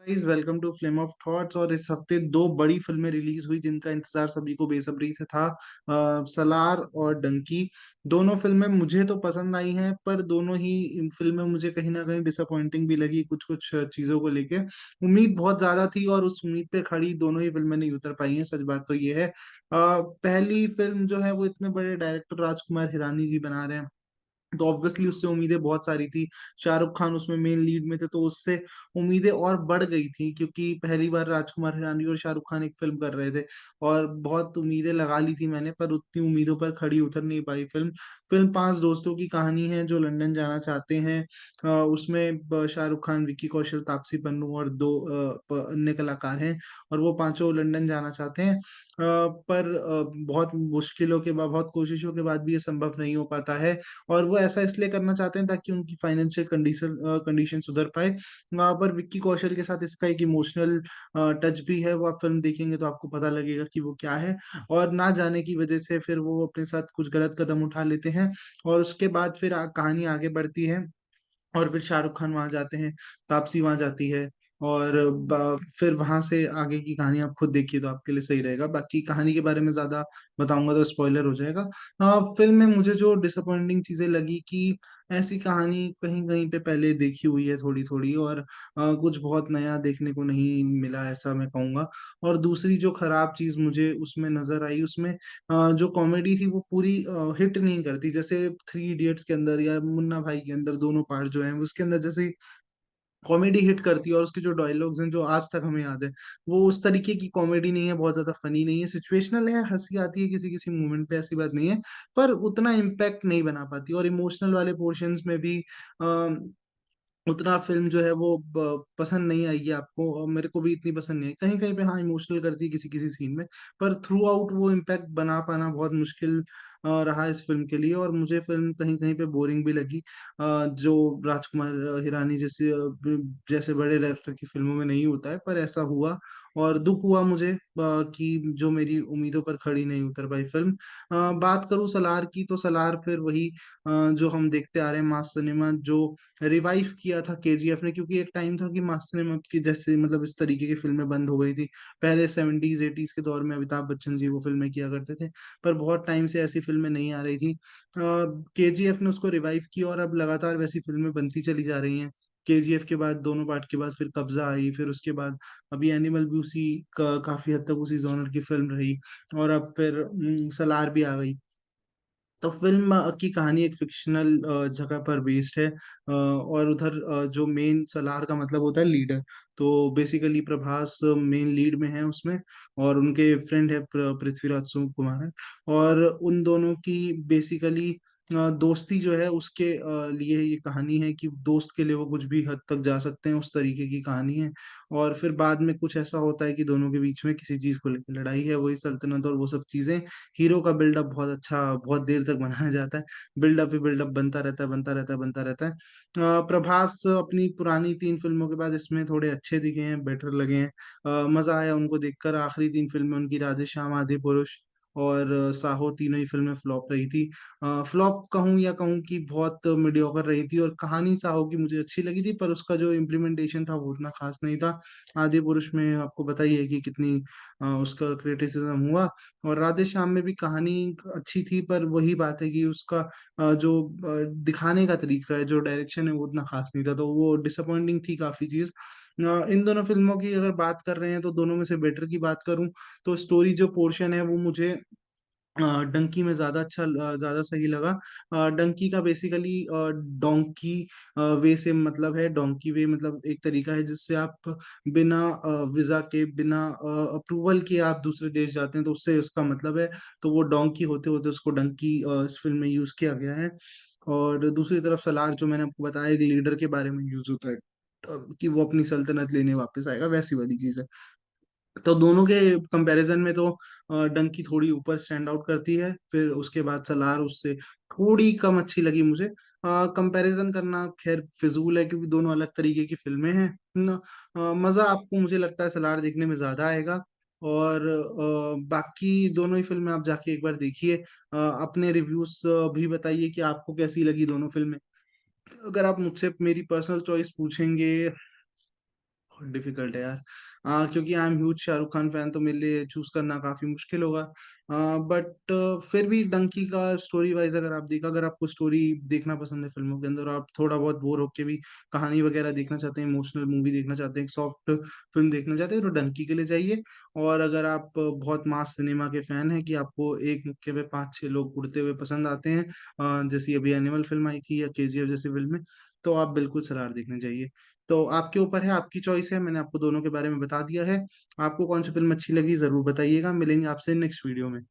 Guys, welcome to Flame of Thoughts. और इस हफ्ते दो बड़ी फिल्में रिलीज हुई जिनका इंतजार सभी को बेसब्री से था। सलार और डंकी। दोनों फिल्में मुझे तो पसंद आई हैं, पर दोनों ही फिल्में मुझे कहीं ना कहीं डिसअपॉइंटिंग भी लगी कुछ कुछ चीजों को लेके। उम्मीद बहुत ज्यादा थी और उस उम्मीद पे खड़ी दोनों ही फिल्में नहीं उतर पाई हैं, सच बात तो ये है। पहली फिल्म जो है वो इतने बड़े डायरेक्टर राजकुमार हिरानी जी बना रहे हैं, तो ऑब्वियसली उससे उम्मीदें बहुत सारी थी। शाहरुख खान उसमें मेन लीड में थे, तो उससे उम्मीदें और बढ़ गई थी, क्योंकि पहली बार राजकुमार हिरानी और शाहरुख खान एक फिल्म कर रहे थे। और बहुत उम्मीदें लगा ली थी मैंने, पर उतनी उम्मीदों पर खड़ी उतर नहीं पाई फिल्म। फिल्म पांच दोस्तों की कहानी है जो लंदन जाना चाहते हैं। उसमें शाहरुख खान, विक्की कौशल, तापसी पन्नू और दो अन्य कलाकार हैं। और वो पांचों लंदन जाना चाहते हैं। पर बहुत मुश्किलों के बाद, बहुत कोशिशों के बाद भी ये संभव नहीं हो पाता है। और वो ऐसा इसलिए करना चाहते हैं ताकि उनकी फाइनेंशियल कंडीशन कंडीशन सुधर पाए। वहां पर विक्की कौशल के साथ इसका एक इमोशनल टच भी है। वो आप फिल्म देखेंगे तो आपको पता लगेगा कि वो क्या है। और ना जाने की वजह से फिर वो अपने साथ कुछ गलत कदम उठा लेते हैं। और उसके बाद फिर कहानी आगे बढ़ती है। और फिर शाहरुख खान वहां जाते हैं, तापसी वहां जाती है। और फिर वहां से आगे की कहानी आप खुद देखिए तो आपके लिए सही रहेगा। बाकी कहानी के बारे में ज्यादा बताऊंगा तो स्पॉइलर हो जाएगा। फिल्म में मुझे जो डिसअपॉइंटिंग चीजें लगी कि ऐसी कहानी कहीं कहीं पे पहले देखी हुई है थोड़ी थोड़ी, और कुछ बहुत नया देखने को नहीं मिला, ऐसा मैं कहूँगा। और दूसरी जो खराब चीज मुझे उसमें नजर आई, उसमें जो कॉमेडी थी वो पूरी हिट नहीं करती। जैसे थ्री इडियट्स के अंदर या मुन्ना भाई के अंदर, दोनों पार्ट जो हैं उसके अंदर जैसे कॉमेडी हिट करती है, और उसके जो डायलॉग्स हैं जो आज तक हमें याद है, वो उस तरीके की कॉमेडी नहीं है, बहुत ज्यादा फनी नहीं है, सिचुएशनल है, हंसी आती है किसी किसी मोमेंट पे, ऐसी बात नहीं है। पर उतना इम्पैक्ट नहीं बना पाती। और इमोशनल वाले पोर्शंस में भी उतना फिल्म जो है वो पसंद नहीं आई है आपको, और मेरे को भी इतनी पसंद नहीं है। कहीं कहीं पे हाँ इमोशनल करती है किसी किसी सीन में, पर थ्रू आउट वो इम्पैक्ट बना पाना बहुत मुश्किल रहा इस फिल्म के लिए। और मुझे फिल्म कहीं कहीं पे बोरिंग भी लगी। जो राजकुमार हिरानी जैसे जैसे बड़े डायरेक्टर की फिल्मों में नहीं होता है, पर ऐसा हुआ। और दुख हुआ मुझे कि जो मेरी उम्मीदों पर खड़ी नहीं उतर पाई फिल्म। बात करूं सलार की, तो सलार फिर वही जो हम देखते आ रहे हैं मास सिनेमा, जो रिवाइव किया था केजीएफ ने। क्योंकि एक टाइम था कि मास सिनेमा की जैसे मतलब इस तरीके की फिल्में बंद हो गई थी। पहले 70s 80s के दौर में अमिताभ बच्चन जी वो फिल्में किया करते थे, पर बहुत टाइम से ऐसी फिल्में नहीं आ रही थी। केजीएफ ने उसको रिवाइव किया, और अब लगातार वैसी फिल्में बनती चली जा रही हैं। केजीएफ के बाद, दोनों पार्ट के बाद, फिर कब्जा आई, फिर उसके बाद अभी एनिमल भी उसी काफी हद तक उसी जॉनर की फिल्म रही। और अब फिर सलार भी आ गई। तो फिल्म की कहानी एक फिक्शनल जगह पर बेस्ड है। और उधर जो मेन सलार का मतलब होता है लीडर, तो बेसिकली प्रभास मेन लीड में है उसमें। और उनके फ्रेंड है पृथ्वीराज सुकुमार है। और उन दोनों की बेसिकली दोस्ती जो है उसके लिए ये कहानी है कि दोस्त के लिए वो कुछ भी हद तक जा सकते हैं, उस तरीके की कहानी है। और फिर बाद में कुछ ऐसा होता है कि दोनों के बीच में किसी चीज को लेकर लड़ाई है, वही सल्तनत और वो सब चीजें। हीरो का बिल्डअप बहुत अच्छा, बहुत देर तक बनाया जाता है। बिल्डअप ही बिल्डअप बनता रहता है, बनता रहता है, बनता रहता है। प्रभास अपनी पुरानी तीन फिल्मों के बाद इसमें थोड़े अच्छे दिखे हैं, बेटर लगे हैं। मजा आया उनको देखकर। आखिरी तीन फिल्में उनकी, राधे श्याम, आदि पुरुष और साहो, तीनों ही फिल्में फ्लॉप रही थी। फ्लॉप कहूँ या कहूँ कि बहुत मीडियोकर रही थी। और कहानी साहो की मुझे अच्छी लगी थी, पर उसका जो इम्प्लीमेंटेशन था वो उतना खास नहीं था। आदि पुरुष में आपको बताइए कि कितनी उसका क्रिटिसिज्म हुआ। और राधे श्याम में भी कहानी अच्छी थी, पर वही बात है कि उसका जो दिखाने का तरीका है, जो डायरेक्शन है, वो उतना खास नहीं था, तो वो डिसअपॉइंटिंग थी काफी चीज। इन दोनों फिल्मों की अगर बात कर रहे हैं, तो दोनों में से बेटर की बात करूं, तो स्टोरी जो पोर्शन है वो मुझे डंकी में ज्यादा अच्छा, ज्यादा सही लगा। डंकी का बेसिकली डोंकी वे से मतलब है। डोंकी वे मतलब एक तरीका है जिससे आप बिना वीजा के, बिना अप्रूवल के आप दूसरे देश जाते हैं, तो उससे उसका मतलब है। तो वो डोंकी होते होते उसको डंकी इस फिल्म में यूज किया गया है। और दूसरी तरफ सलार, जो मैंने आपको बताया, एक लीडर के बारे में यूज होता है, कि वो अपनी सल्तनत लेने वापस आएगा, वैसी वाली चीज है। तो दोनों के कंपैरिजन में तो डंकी थोड़ी ऊपर स्टैंड आउट करती है, फिर उसके बाद सलार उससे थोड़ी कम अच्छी लगी मुझे। कंपैरिजन करना खैर फिजूल है, क्योंकि दोनों अलग तरीके की फिल्में हैं ना। मजा आपको मुझे लगता है सलार देखने में ज्यादा आएगा। और बाकी दोनों ही फिल्में आप जाके एक बार देखिए। अपने रिव्यूज भी बताइए कि आपको कैसी लगी दोनों फिल्में। अगर आप मुझसे मेरी पर्सनल चॉइस पूछेंगे, बहुत डिफिकल्ट है यार। क्योंकि I am huge Shahrukh Khan fan, तो मेरे लिए चूज करना काफी मुश्किल होगा। बट फिर भी डंकी का स्टोरी वाइज अगर आप देखा, अगर आपको स्टोरी देखना पसंद है फिल्मों के अंदर, और आप थोड़ा बहुत बोर होके भी कहानी वगैरह देखना चाहते हैं, इमोशनल मूवी देखना चाहते हैं, एक सॉफ्ट फिल्म देखना चाहते हैं, तो डंकी के लिए जाइए। और अगर आप बहुत मास सिनेमा के फैन हैं कि आपको एक मुक्के पे पांच छह लोग उड़ते हुए पसंद आते हैं, जैसी अभी एनिमल फिल्म आई थी या केजीएफ जैसी फिल्म, तो आप बिल्कुल सलार देखने जाइए। तो आपके ऊपर है, आपकी चॉइस है, मैंने आपको दोनों के बारे में बता दिया है। आपको कौन सी फिल्म अच्छी लगी जरूर बताइएगा। मिलेंगे आपसे नेक्स्ट वीडियो में।